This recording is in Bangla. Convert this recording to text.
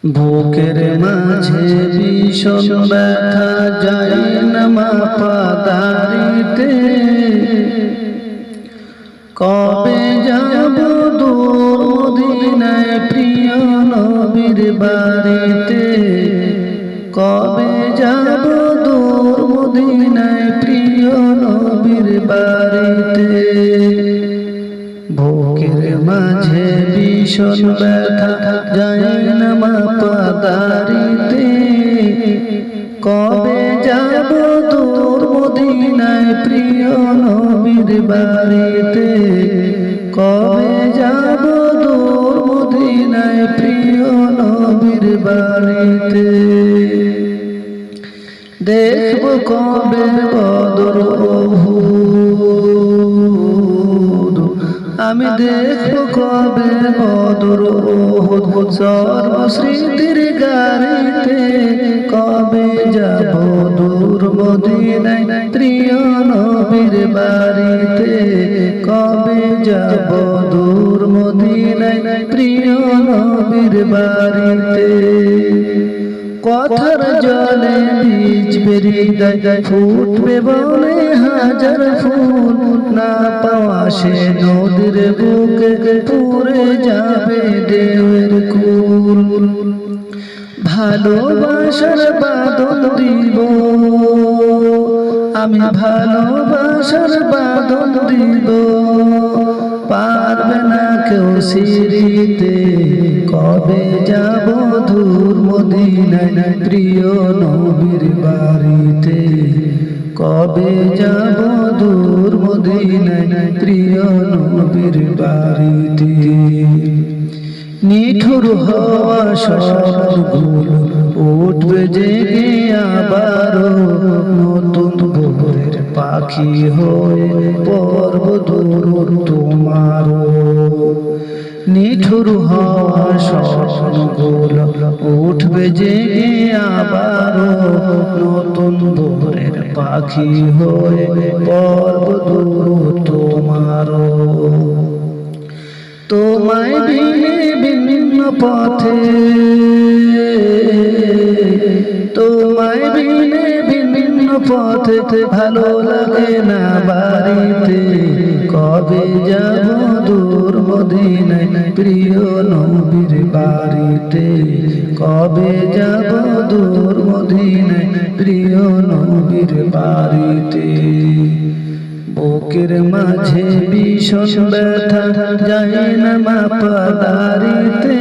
বুকের মাঝে ভীষণ ব্যথা যায় না মাপা দাড়িতে। কবে যাব দূর মদিনায় প্রিয় নবীর বাড়িতে। কবে যাব দূর মদিনায় প্রিয় নবীর বাড়িতে। বুকের মাঝে ভীষণ ব্যথা যায় না মাপা দাড়িতে। কবে যাব দূর মদিনায় প্রিয় নবীর বাড়িতে। কবে যাব দূর মদিনায় প্রিয় নবীর বাড়িতে। দেখব কবে বদর উহুদ, আমি দেখব কবে বদর উহুদ সর্বস্মৃতির গাড়িতে। কবে যাব দূর মদিনায় প্রিয় নবীর বাড়িতে। কবে যাব দূর মদিনায় প্রিয় নবীর বাড়িতে। কথার জলে বীজ বেরিয়ে ফুটবে বলে হাজার ফুল। না পাওয়া সে নদীর বুকে পুরে যাবে ঢেউয়ের কুল। ভালোবাসার বাঁধন দিব আমি, ভালোবাসার বাঁধন দিব, পারবে না কেউ ছিঁড়িতে। কবে যাব দূর মদিনায় প্রিয় নবীর বাড়িতে। কবে যাব দূর মদিনায় প্রিয় নবীর বাড়িতে। নিঠুর হওয়া স্বপ্নগুলো উঠবে জেগে আবারো। নতুন ভোরের পাখি হয়ে পর্ব দূর তোমারও। নিঠুর হওয়া স্বপ্নগুলো উঠবে জেগে আবারো। নতুন ভোরের পাখি হয়ে পর্ব দূর তোমারও। তোমায় বিনে বিভিন্ন পথে, তোমায় বিনে বিভিন্ন পথে ভালো লাগে না বাড়িতে। কবে যাব দূর মদিনায় প্রিয় নবীর বাড়িতে। কবে যাব দূর মদিনায় প্রিয় নবীর বাড়িতে। বুকের মাঝে ভীষণ ব্যথা যায় না মাপা দাড়িতে।